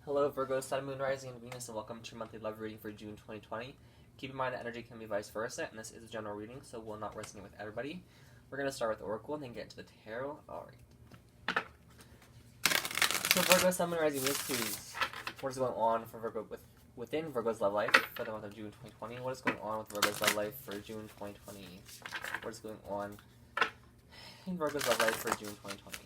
Hello Virgo, Sun, Moon, Rising, and Venus, and welcome to your monthly love reading for June 2020. Keep in mind that energy can be vice versa, and this is a general reading, so will not resonate with everybody. We're going to start with Oracle and then get into the Tarot. Alright. So Virgo, Sun, Moon, Rising, Venus, please. What is going on for Virgo within Virgo's love life for the month of June 2020? What is going on with Virgo's love life for June 2020? What is going on in Virgo's love life for June 2020?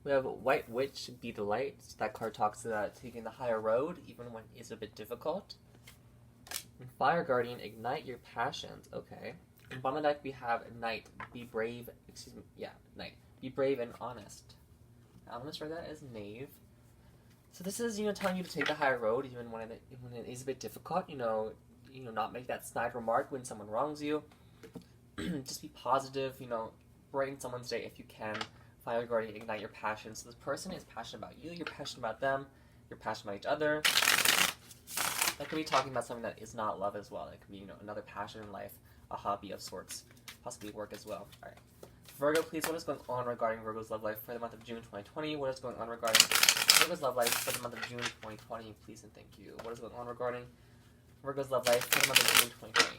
We have White Witch, Be the Light. That card talks about taking the higher road, even when it's a bit difficult. And Fire Guardian, Ignite Your Passions. Okay. In bottom of the deck, we have Knight, Be Brave. Knight. Be brave and honest. I'm going to start that as Knave. So this is, telling you to take the higher road, even when it is a bit difficult. Not make that snide remark when someone wrongs you. Just be positive. Brighten someone's day if you can. Fire Guardian, Ignite Your Passion. So this person is passionate about you, you're passionate about them, you're passionate about each other. That could be talking about something that is not love as well. It could be, another passion in life, a hobby of sorts, possibly work as well. Alright. Virgo, please, what is going on regarding Virgo's love life for the month of June 2020? What is going on regarding Virgo's love life for the month of June 2020? Please and thank you. What is going on regarding Virgo's love life for the month of June 2020?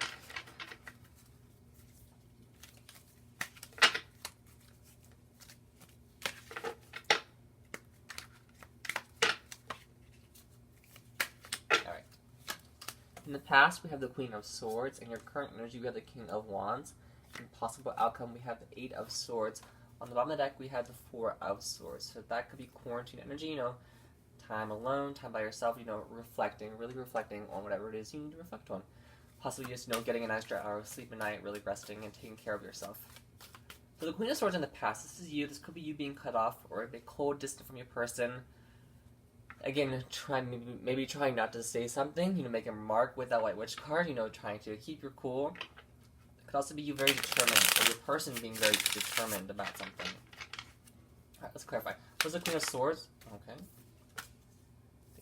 In the past, we have the Queen of Swords. In your current energy, we have the King of Wands. In possible outcome, we have the Eight of Swords. On the bottom of the deck, we have the Four of Swords. So that could be quarantine energy, time alone, time by yourself, really reflecting on whatever it is you need to reflect on. Possibly just, getting an extra hour of sleep a night, really resting and taking care of yourself. So the Queen of Swords in the past, this is you. This could be you being cut off or a bit cold, distant from your person. Again, maybe trying not to say something, make a remark with that White Witch card, trying to keep your cool. It could also be you very determined, or your person being very determined about something. Alright, let's clarify. What's the Queen of Swords? Okay.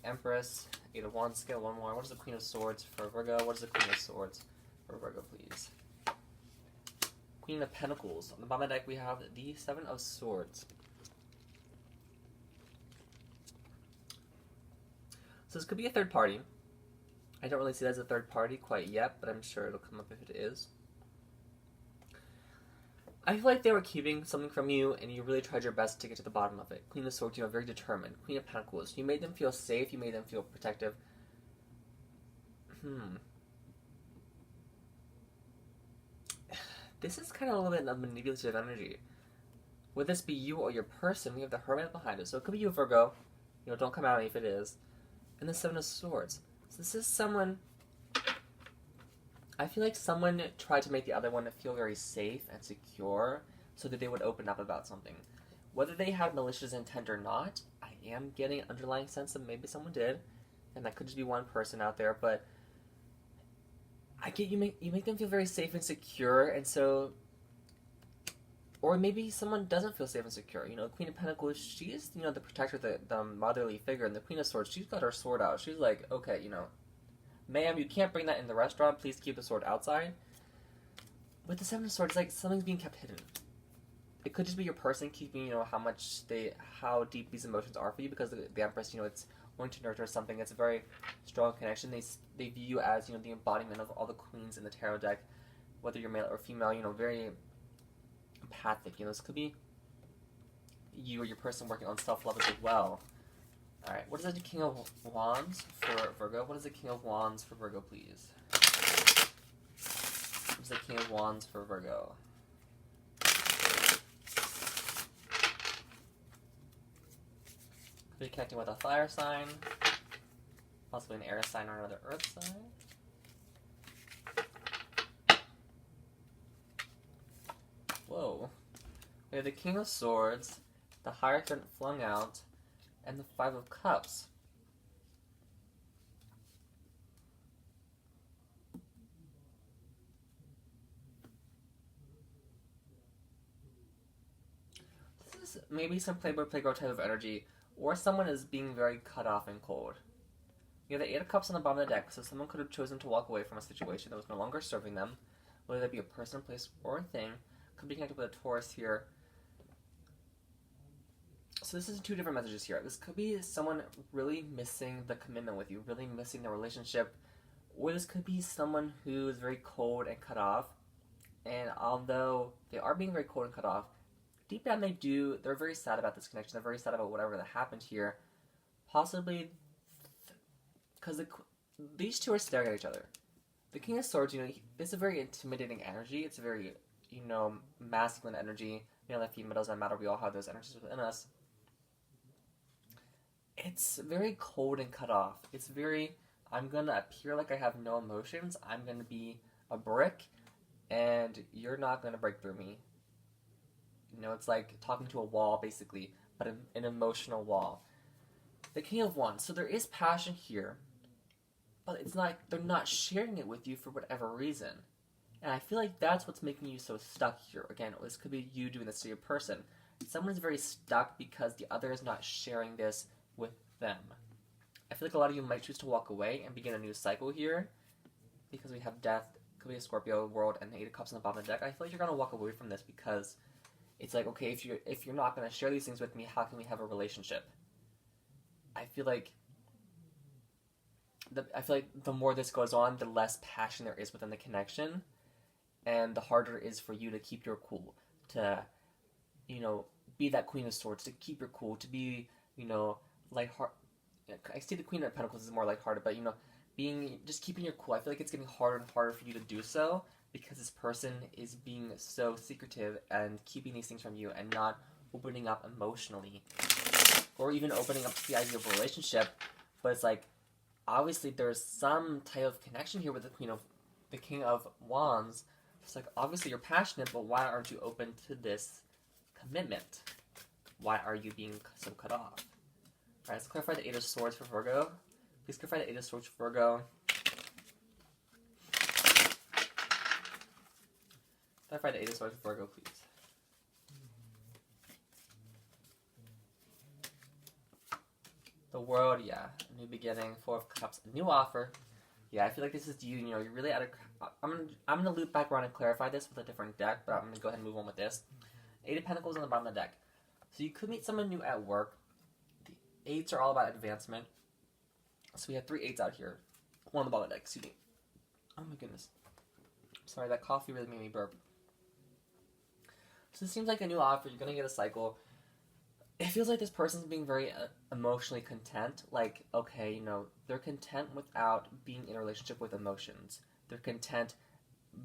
The Empress, Eight of Wands, scale one more. What is the Queen of Swords for Virgo? What is the Queen of Swords for Virgo, please? Queen of Pentacles. On the bottom of the deck, we have the Seven of Swords. So this could be a third party. I don't really see it as a third party quite yet, but I'm sure it'll come up if it is. I feel like they were keeping something from you, and you really tried your best to get to the bottom of it. Queen of Swords, very determined. Queen of Pentacles, you made them feel safe, you made them feel protective. This is kind of a little bit of manipulative energy. Would this be you or your person? We have the Hermit behind it, so it could be you, Virgo. Don't come out if it is. And the Seven of Swords. So this is someone... I feel like someone tried to make the other one feel very safe and secure so that they would open up about something. Whether they had malicious intent or not, I am getting an underlying sense that maybe someone did. And that could just be one person out there, but... I get you make them feel very safe and secure, and so... Or maybe someone doesn't feel safe and secure. Queen of Pentacles, she is, the protector, the motherly figure. And the Queen of Swords, she's got her sword out. She's like, okay, ma'am, you can't bring that in the restaurant. Please keep the sword outside. With the Seven of Swords, like, something's being kept hidden. It could just be your person keeping, how deep these emotions are for you. Because the Empress, it's wanting to nurture something. It's a very strong connection. They view you as, the embodiment of all the queens in the tarot deck. Whether you're male or female, very... empathic. This could be you or your person working on self-love as well. Alright, what is the King of Wands for Virgo? What is the King of Wands for Virgo, please? What is the King of Wands for Virgo? Could be connecting with a fire sign, possibly an air sign or another earth sign. Whoa. We have the King of Swords, the Hierophant flung out, and the Five of Cups. This is maybe some Playboy Playgirl type of energy, or someone is being very cut off and cold. You have the Eight of Cups on the bottom of the deck, so someone could have chosen to walk away from a situation that was no longer serving them, whether that be a person, place, or a thing. Could be connected with a Taurus here. So this is two different messages here. This could be someone really missing the commitment with you, really missing the relationship, or this could be someone who is very cold and cut off. And although they are being very cold and cut off, deep down they're very sad about this connection. They're very sad about whatever that happened here. Possibly because these two are staring at each other. The King of Swords, it's a very intimidating energy. It's a very, masculine energy. Male and female doesn't matter. We all have those energies within us. It's very cold and cut off. It's very, I'm going to appear like I have no emotions. I'm going to be a brick, and you're not going to break through me. It's like talking to a wall, basically, but an emotional wall. The King of Wands. So there is passion here, but it's not, they're not sharing it with you for whatever reason. And I feel like that's what's making you so stuck here. Again, this could be you doing this to your person. Someone is very stuck because the other is not sharing this with them. I feel like a lot of you might choose to walk away and begin a new cycle here, because we have Death, could be a Scorpio, World, and the Eight of Cups on the bottom of the deck. I feel like you're going to walk away from this because it's like, okay, if you're not going to share these things with me, how can we have a relationship? I feel like the more this goes on, the less passion there is within the connection, and the harder it is for you to keep your cool, to, be that Queen of Swords, to keep your cool, to be, lighthearted. I see the Queen of Pentacles is more lighthearted, but, just keeping your cool. I feel like it's getting harder and harder for you to do so, because this person is being so secretive and keeping these things from you and not opening up emotionally, or even opening up to the idea of a relationship. But it's like, obviously there's some type of connection here with the King of Wands. It's like, obviously you're passionate, but why aren't you open to this commitment? Why are you being so cut off? Alright, let's clarify the Eight of Swords for Virgo. Please clarify the Eight of Swords for Virgo. Clarify the Eight of Swords for Virgo, please. The World, yeah. A new beginning. Four of Cups, a new offer. Yeah, I feel like this is you. You're really out of. I'm gonna loop back around and clarify this with a different deck, but I'm gonna go ahead and move on with this. Eight of Pentacles on the bottom of the deck. So you could meet someone new at work. The eights are all about advancement. So we have 3 eights out here. One on the bottom of the deck. Excuse me. Oh my goodness. Sorry, that coffee really made me burp. So this seems like a new offer. You're gonna get a cycle. It feels like this person's being very emotionally content. Like, okay, they're content without being in a relationship with emotions. They're content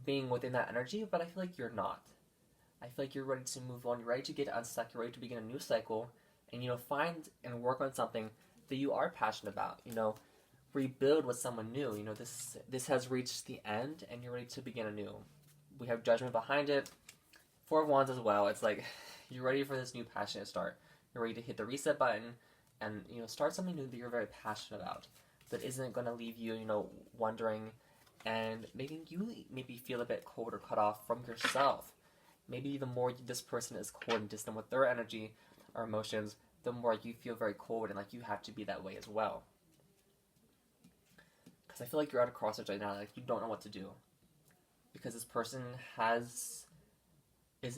being within that energy, but I feel like you're not. I feel like you're ready to move on. You're ready to get unstuck. You're ready to begin a new cycle, and find and work on something that you are passionate about. Rebuild with someone new. This has reached the end, and you're ready to begin anew. We have Judgment behind it. Four of Wands as well. It's like you're ready for this new passionate start. You're ready to hit the reset button and, start something new that you're very passionate about, that isn't going to leave you, wondering and making you maybe feel a bit cold or cut off from yourself. Maybe the more this person is cold and distant with their energy or emotions, the more you feel very cold and like you have to be that way as well. Because I feel like you're at a crossroads right now, like you don't know what to do. Because this person is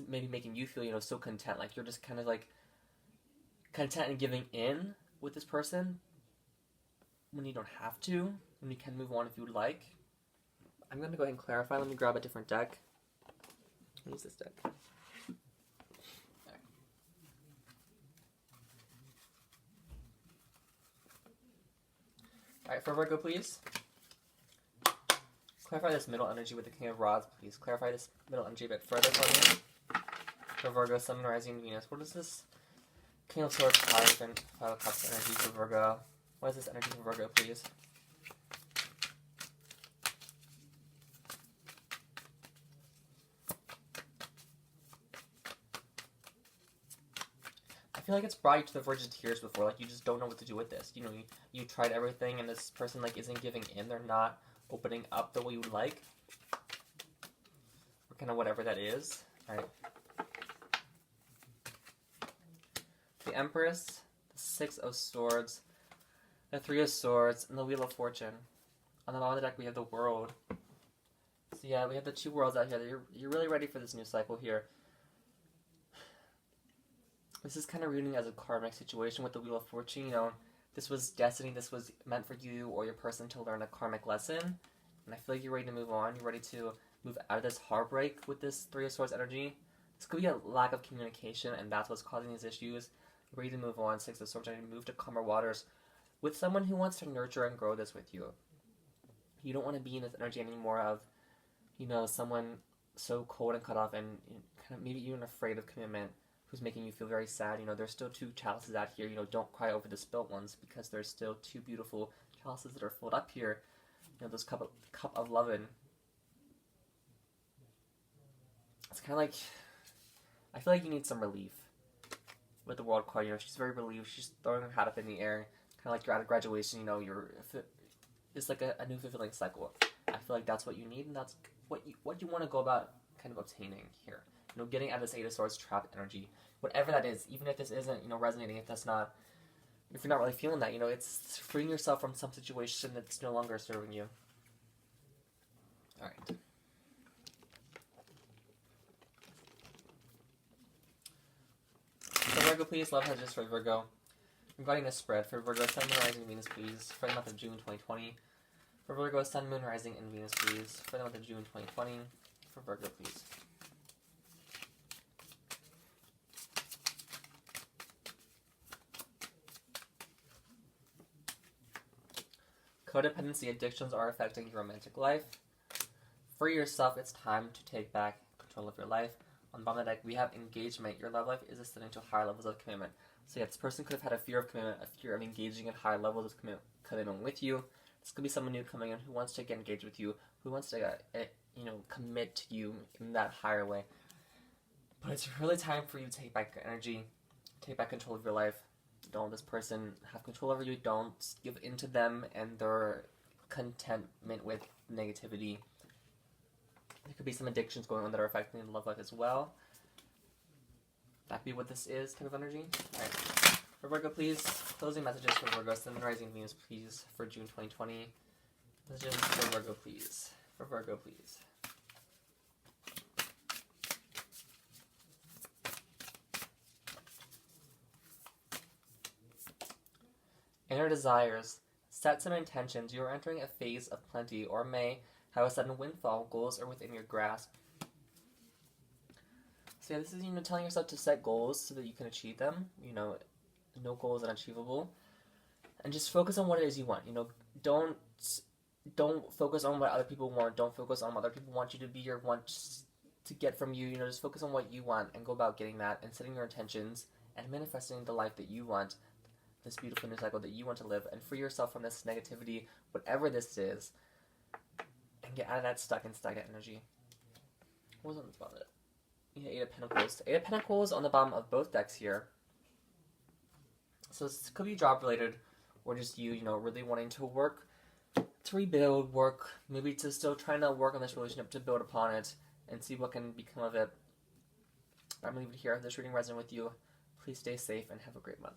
maybe making you feel, so content, like you're just kind of like content and giving in with this person when you don't have to, when you can move on if you would like. I'm going to go ahead and clarify. Let me grab a different deck. I'll use this deck. Alright, for Virgo, please. Clarify this middle energy with the King of Rods, please. Clarify this middle energy a bit further for me. For Virgo, Sun, Rising, Venus. What is this? King of Swords, Hierophant, Five of Cups energy for Virgo. What is this energy for Virgo, please? I feel like it's brought you to the verge of tears before. Like, you just don't know what to do with this. You tried everything, and this person, like, isn't giving in. They're not opening up the way you would like. Or kind of whatever that is. Alright. The Empress, the Six of Swords, the Three of Swords, and the Wheel of Fortune. On the bottom of the deck, we have the World. So yeah, we have the two worlds out here. You're really ready for this new cycle here. This is kind of reading as a karmic situation with the Wheel of Fortune. You know, this was destiny. This was meant for you or your person to learn a karmic lesson. And I feel like you're ready to move on. You're ready to move out of this heartbreak with this Three of Swords energy. This could be a lack of communication, and that's what's causing these issues. You're ready to move on. Six of Swords energy, move to calmer waters with someone who wants to nurture and grow this with you. You don't want to be in this energy anymore of, you know, someone so cold and cut off and kind of maybe even afraid of commitment, who's making you feel very sad. You know, there's still two chalices out here. You know, don't cry over the spilt ones, because there's still two beautiful chalices that are filled up here. You know, this cup of lovin'. It's kind of like, I feel like you need some relief with the World card. You know, she's very relieved. She's throwing her hat up in the air, kind of like you're out of graduation. You know, it's like a new fulfilling cycle. I feel like that's what you need, and that's what you want to go about kind of obtaining here. You know, getting out of this Eight of Swords trapped energy, whatever that is. Even if this isn't, you know, resonating, if you're not really feeling that, you know, it's freeing yourself from some situation that's no longer serving you. All right. So Virgo, please, love messages for Virgo. Regarding this spread, for Virgo, Sun, Moon, Rising, Venus, please, for the month of June 2020. For Virgo, Sun, Moon, Rising, and Venus, please, for the month of June 2020. For Virgo, please. Codependency addictions are affecting your romantic life. For yourself, it's time to take back control of your life. On the bottom of the deck, we have engagement. Your love life is ascending to higher levels of commitment. So yeah, this person could have had a fear of commitment, a fear of engaging in higher levels of commitment with you. This could be someone new coming in who wants to get engaged with you, who wants to, commit to you in that higher way. But it's really time for you to take back your energy, take back control of your life. Don't let this person have control over you. Don't give in to them and their contentment with negativity. There could be some addictions going on that are affecting the love life as well. That be what this is, type of energy. Alright. For Virgo, please, closing messages for Virgo, Sun, Rising, Venus, please, for June 2020. Messages for Virgo, please. For Virgo, please. Inner desires. Set some intentions. You are entering a phase of plenty, or may have a sudden windfall. Goals are within your grasp. So yeah, this is, telling yourself to set goals so that you can achieve them. No goal is unachievable. And just focus on what it is you want. Don't focus on what other people want. Don't focus on what other people want you to be or want to get from you. Just focus on what you want and go about getting that and setting your intentions and manifesting the life that you want, this beautiful new cycle that you want to live, and free yourself from this negativity, whatever this is, and get out of that stuck and stagnant energy. What was on the bottom of it? Yeah, Eight of Pentacles. Eight of Pentacles on the bottom of both decks here. So this could be job related, or just you, really wanting to work, to rebuild, maybe to still trying to work on this relationship, to build upon it, and see what can become of it. I'm going to leave it here. If this reading resonated with you, please stay safe and have a great month.